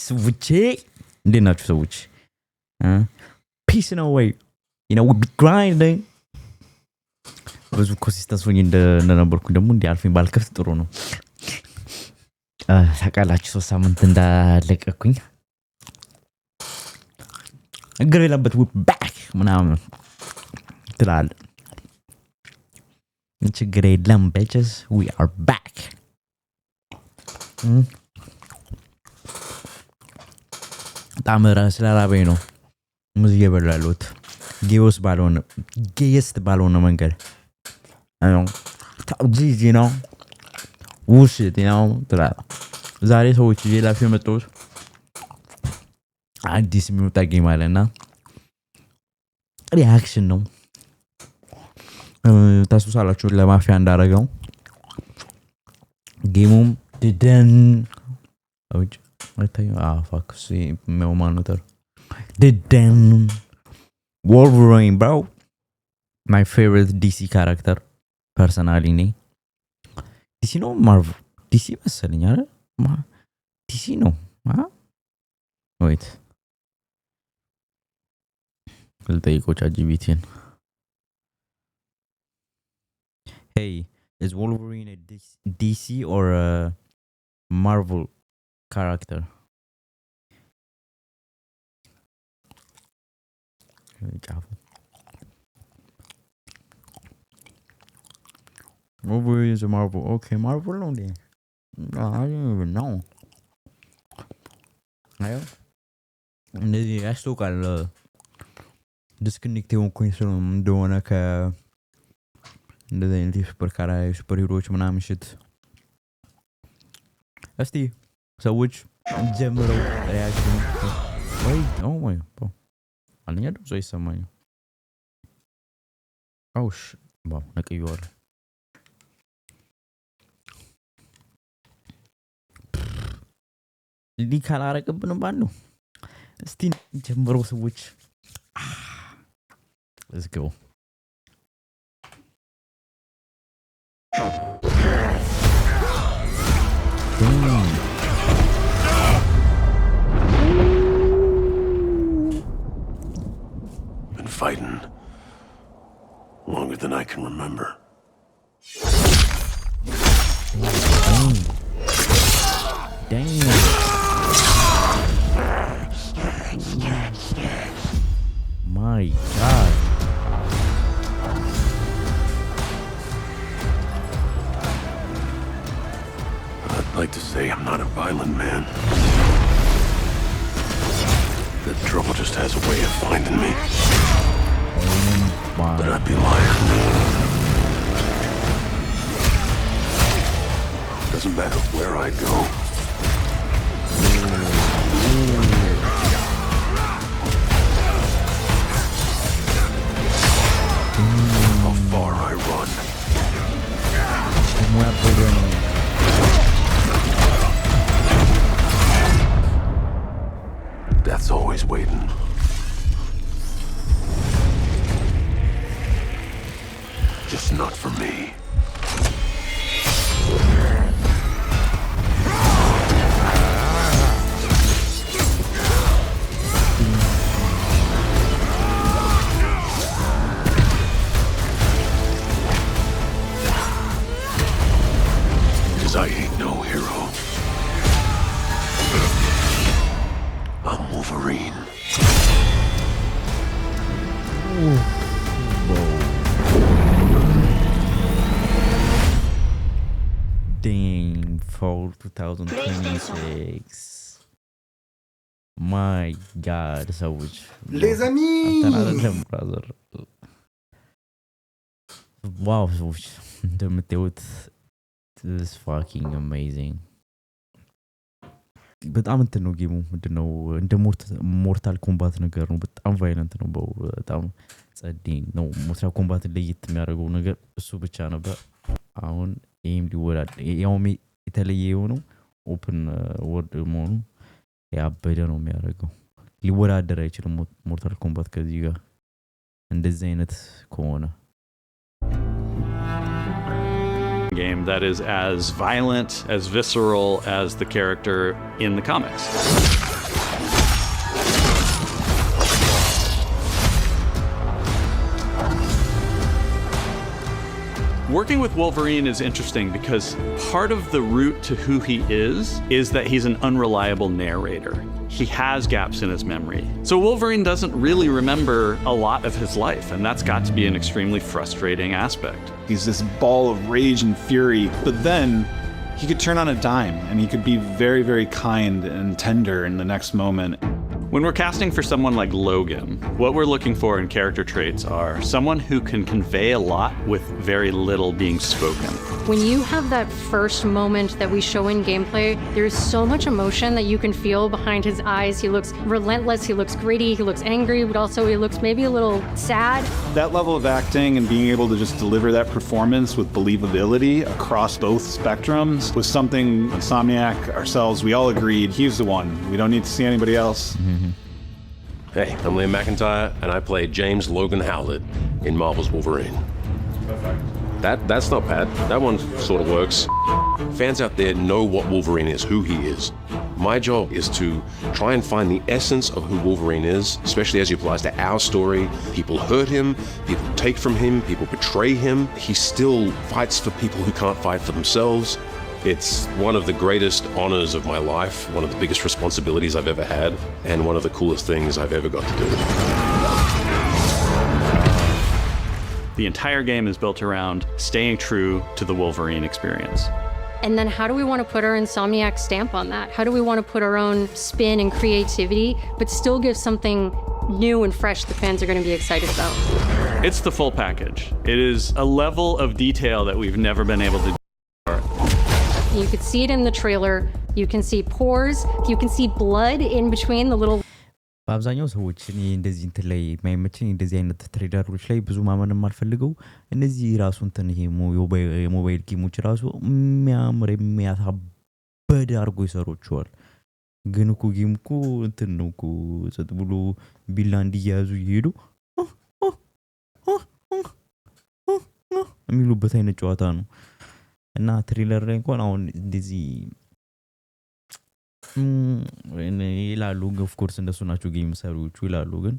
ስውቼ እንዴት ናችሁ ሰዎች? ፒስ ነው ወይ? You know we be grinding ብዙ ኮንሲስተንስ ሆኜ እንደነበርኩኝ ደግሞ እንዲያልፈኝ ባልከፍት ጥሩ ነው። ታውቃላችሁ 3 ሳምንት እንዳለቀኩኝ እግር የለበት ባክ ምናምን ትላል። ችግር የለም bitches we are back. ታምራ ስላላበኝ ነው ሙዚቃ በላሉት ጌስት ባልሆነ መንገድ ታውጂ ነው ውሽት ነው ትላል። ዛሬ ሰዎች ጄላፊ መጥተው አዲስ የሚወጣ ጌም አለና ሪአክሽን ነው ታስቡሳላችሁ ለማፊያ እንዳረጋው ጌሙም didn't fuck see meu monitor didn't Wolverine bro my favorite DC character personally ne DC no Marvel DC መሰለኝ አይደል DC ነው wait ልጠይቀው ChatGPT hey is Wolverine a DC or a Marvel character? Wolverine is a Marvel. Okay, Marvel only. I don't even know. Ayo. እንደዚህ ያስታውቃል ዲስክኔክት የሆንኩኝ ስለሆነ እንደሆነ እንደዚህ አይነት ሱፐር ሂሮዎች ምናምን ሽት እስቲ ሰዎች ጀምረው ሪአክሽን ወይ ወይ አንኛ ድምጽ ይሰማኝ አውሽ ነቅዩዋል ሊካል አረቀብንም ባለው እስቲ ጀምረው ሰዎች let's go Been fighting longer than I can remember. Damn. My God. I'd like to say I'm not a violent man. That trouble just has a way of finding me. But I'd be lying. Doesn't matter where I go. How far I run. Death's always waiting. Just not for me. Because I ain't no hero. I'm Wolverine. Dang, fall 2026. My God, ሰዎች Les amis brother. Wow, ሰዎች እንደምታዩት this fucking amazing. በጣም እንትን ነው ጌሙ ምንድነው እንደ ሞርታል ኮምባት ነገር ነው። በጣም ቫይለንት ነው። በጣም ጸዲ ነው። ሞርታል ኮምባት ለየት የሚያደርገው ነገር እሱ ብቻ ነበር። አሁን ኤም ሊወዳድ ያው የተለየ የሆነው ኦፕን ወርልድ መሆኑ ያበደ ነው የሚያደርገው። ሊወዳደር አይችልም ሞርታል ኮምባት ከዚህ ጋር እንደዚህ አይነት ከሆነ game that is as violent, as visceral as the character in the comics. Working with Wolverine is interesting because part of the route to who he is that he's an unreliable narrator. He has gaps in his memory. So Wolverine doesn't really remember a lot of his life, and that's got to be an extremely frustrating aspect. He's this ball of rage and fury, but then he could turn on a dime and he could be very, very kind and tender in the next moment. When we're casting for someone like Logan, what we're looking for in character traits are someone who can convey a lot with very little being spoken. When you have that first moment that we show in gameplay, there's so much emotion that you can feel behind his eyes. He looks relentless, he looks gritty, he looks angry, but also he looks maybe a little sad. That level of acting and being able to just deliver that performance with believability across both spectrums was something Insomniac, ourselves, we all agreed he's the one. We don't need to see anybody else. Hey, I'm Liam McIntyre, and I played James Logan Howlett in Marvel's Wolverine. That's not bad. That one sort of works. Fans out there know what Wolverine is, who he is. My job is to try and find the essence of who Wolverine is, especially as it applies to our story. People hurt him, people take from him, people betray him. He still fights for people who can't fight for themselves. It's one of the greatest honors of my life, one of the biggest responsibilities I've ever had, and one of the coolest things I've ever got to do. The entire game is built around staying true to the Wolverine experience. And then how do we want to put our Insomniac stamp on that? How do we want to put our own spin and creativity, but still give something new and fresh the fans are going to be excited about? It's the full package. It is a level of detail that we've never been able to do before. You could see it in the trailer. You can see pores. You can see blood in between the little በአብዛኛው ሰዎች እኔ እንደዚህ እንትን ላይ የማይመቸኝ እንደዚህ አይነት ትሬለሮች ላይ ብዙ ማመንም አልፈልገው እነዚህ ራሱ እንትን ይሄ የሞባይል ጌሞች ራሱ የሚያምር የሚያታበድ አድርጎ ይሰሩቸዋል ግን እኮ ጌም እኮ እንትን ነው እኮ ጸጥ ብሎ ቢላ እንዲያዙ ይሄዱ የሚሉበት አይነት ጨዋታ ነው እና ትሬለር ላይ እንኳን አሁን እንደዚህ ይላሉ ኦፍ ኮርስ እንደሱ ናቸው ጌም ሰሪዎቹ ይላሉ ግን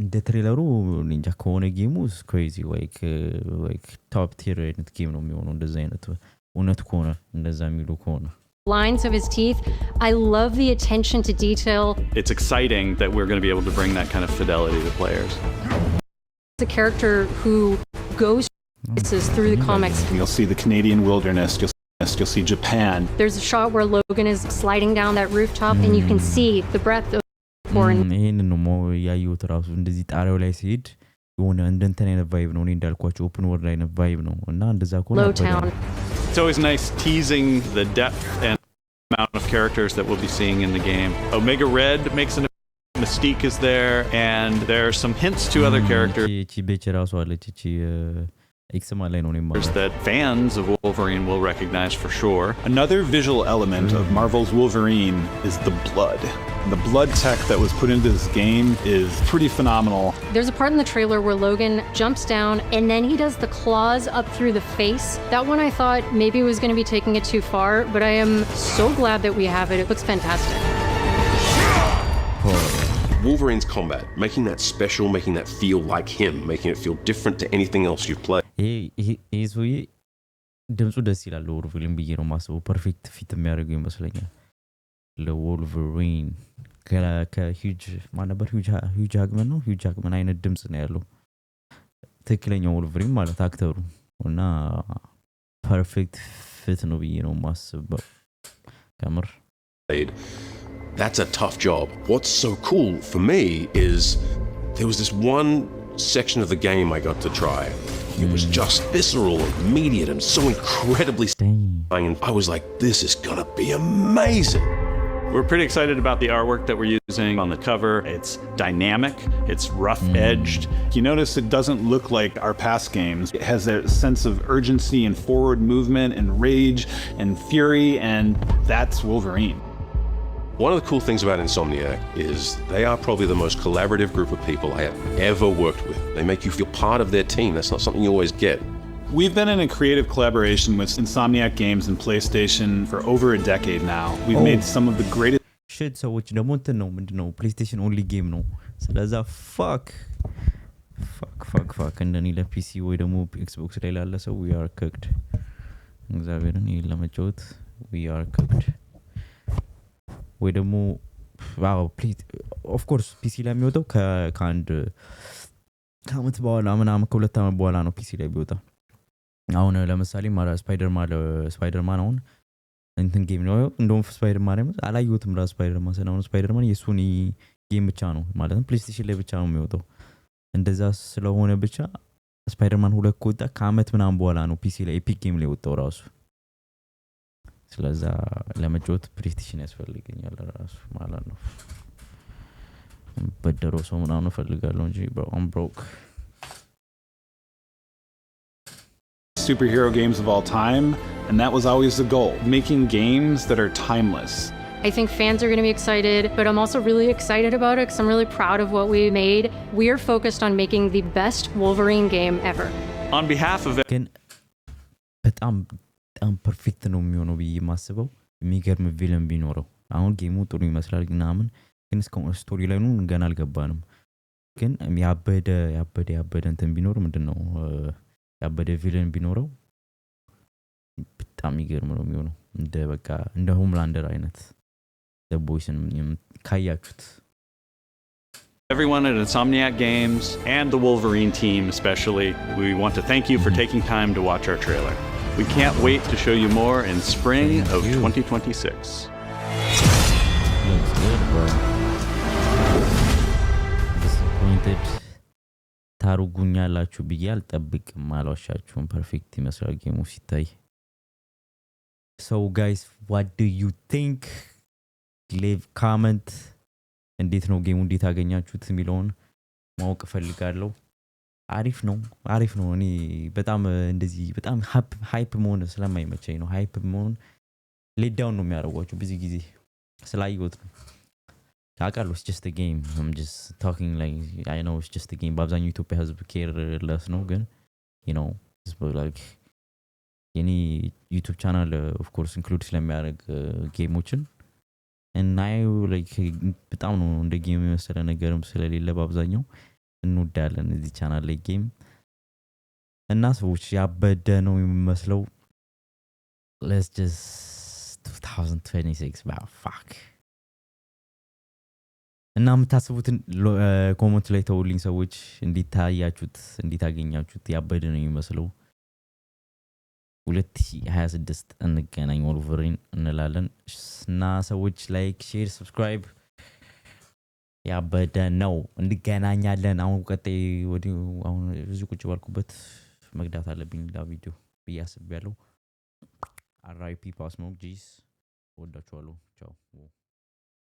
እንደ ትሬለሩ ኒንጃ ከሆነ ጌሙ ክሬዚ ላይክ ቶፕ ቲር አይነት ጌም ነው የሚሆነው እንደዛ አይነት እውነት ከሆነ እንደዛ የሚሉ ከሆነ lines of his teeth. I love the attention to detail. It's exciting that we're going to be able to bring that kind of fidelity to players. It's a character who goes through the comics. You'll see the Canadian wilderness, you'll see Japan. There's a shot where Logan is sliding down that rooftop and you can see the breath of ይሄን ነው ያዩት ራሱ እንደዚህ ጣሪያው ላይ ሲሄድ የሆነ እንደንተን አይነት ቫይብ ነው እኔ እንዳልኳቸው ኦፕን ወርልድ አይነት ቫይብ ነው እና እንደዛ ከሆነ It's always nice teasing the depth and amount of characters that we'll be seeing in the game. Omega Red makes an Mystique is there, and there are some hints to other characters that fans of Wolverine will recognize for sure. Another visual element of Marvel's Wolverine is the blood. The blood tech that was put into this game is pretty phenomenal. There's a part in the trailer where Logan jumps down and then he does the claws up through the face. That one I thought maybe was going to be taking it too far, but I am so glad that we have it. It looks fantastic. Wolverine's combat, making that special, making that feel like him, making it feel different to anything else you've played. ይሄ ሰውዬ ድምፁ ደስ ይላል ለወልቨሪን ብዬ ነው ማስበው ፐርፌክት ፊት የሚያደርገው ይመስለኛል ለወልቨሪን ከሂውጅ ማን ነበር ሂውጅ ጃክመን አይነት ድምፅ ነው ያለው ትክክለኛው ወልቨሪን ማለት አክተሩ እና ፐርፌክት ፊት ነው ብዬ ነው ማስበው ከምር That's a tough job. What's so cool for me is there was this one section of the game I got to try. It was just visceral and immediate and so incredibly and I was like, this is gonna be amazing. We're pretty excited about the artwork that we're using on the cover. It's dynamic, it's rough-edged. You notice it doesn't look like our past games. It has that sense of urgency and forward movement and rage and fury, and that's Wolverine. One of the cool things about Insomniac is they are probably the most collaborative group of people I have ever worked with. They make you feel part of their team. That's not something you always get. We've been in a creative collaboration with Insomniac Games and PlayStation for over a decade now. We've made some of the greatest ሽት ሰዎች ደግሞ እንትን ነው ምንድነው ፕሌይስቴሽን ኦንሊ ጌም ነው ስለዛ ፋክ እንደኔ ለፒሲ ወይ ደግሞ ኤክስቦክስ ላይ ላለ ሰው we are cooked እግዚአብሔርን ይሄን ለመጫወት we are cooked ወይ ደግሞ ዋው ፕሊዝ ኦፍ ኮርስ ፒሲ ላይ የሚወጣው ከአንድ ከአመት በኋላ ምናምን ከሁለት አመት በኋላ ነው ፒሲ ላይ ቢወጣ አሁን ለምሳሌ ስፓይደርማን አሁን እንትን ጌም ነው እንደውም ስፓይደርማን አላየሁትም ራስ ስፓይደርማን የሶኒ ጌም ብቻ ነው ማለት ፕሌይስቴሽን ላይ ብቻ ነው የሚወጣው እንደዛ ስለሆነ ብቻ ስፓይደርማን 2 ከወጣ ከአመት ምናምን በኋላ ነው ፒሲ ላይ ኤፒክ ጌም ላይ ወጣው ራሱ ስለዛ ለመጫወት ፕሌይስቴሽን ያስፈልገኛል ራሱ ማለት ነው በደሮ ሰው ምናምን ፈልጋለሁ እንጂ I'm broke superhero games of all time, and that was always the goal, making games that are timeless. I think fans are going to be excited, but I'm also really excited about it because I'm really proud of what we made. We are focused on making the best Wolverine game ever. On behalf of ግን በጣም ፐርፌክት ነው የሚሆነው ብዬ ማስበው የሚገርም ቪለን ቢኖረው አሁን ጌሙ ጥሩ ይመስላል ምናምን ግን እስካሁን ስቶሪ ላይ ነው ገና አልገባንም ግን ያበደ እንትን ቢኖር ምንድነው ያበደ ቪለን ቢኖረው በጣም ይገርም ነው የሚሆነው እንደ ሆምላንደር አይነት the boys ካያችሁት everyone at Insomniac Games and the Wolverine team especially, we want to thank you for taking time to watch our trailer. We can't wait to show you more in spring of 2026. Looks good, bro. Disappointed. ታሩጉኛላችሁ ብዬ አልጠብቅም አልዋሻችሁም ፐርፌክት ይመስላል ጌሙ ሲታይ so guys what do you think leave comment እንዴት ነው ጌሙ እንዴት አገኛችሁት የሚለውን ማወቅ ፈልጋለሁ አሪፍ ነው እኔ በጣም እንደዚህ በጣም ሃይፕ መሆን ስለማይመቸኝ ነው ሃይፕ መሆን ሌት ዳውን ነው የሚያደርጓችሁ ብዙ ጊዜ ስላየሁት ነው ታውቃለህ it's just a game I'm just talking like I know it's just a game በአብዛኛው ኢትዮጵያ ህዝብ careless ነው ግን you know it's like any YouTube channel of course include ስለሚያደርግ ጌሞችን and I like በጣም ነው እንደ ጌም የመሰለ ነገርም ስለሌለ በአብዛኛው እንወዳለን እዚህ ቻናል ላይ ጌም እና ሰዎች ያበደ ነው የሚመስለው let's just 2026 wow fuck እና የምታስቡትን ኮሜንት ላይ ተውልኝ ሰዎች እንዴት አገኛችሁት ያበደ ነው የሚመስለው 2026 እንገናኝ ወልቨሪን እንላለን እና ሰዎች ላይክ ሼር ሰብስክራይብ ያበደ ነው እንገናኛለን አሁን ቀጣይ ወዲሁ አሁን እዚህ ቁጭ ባልኩበት መግዳት አለብኝ ቪዲዮ በያስብ ያለው RIP ፓስ ነው ጂስ ወዳችኋለሁ ቻው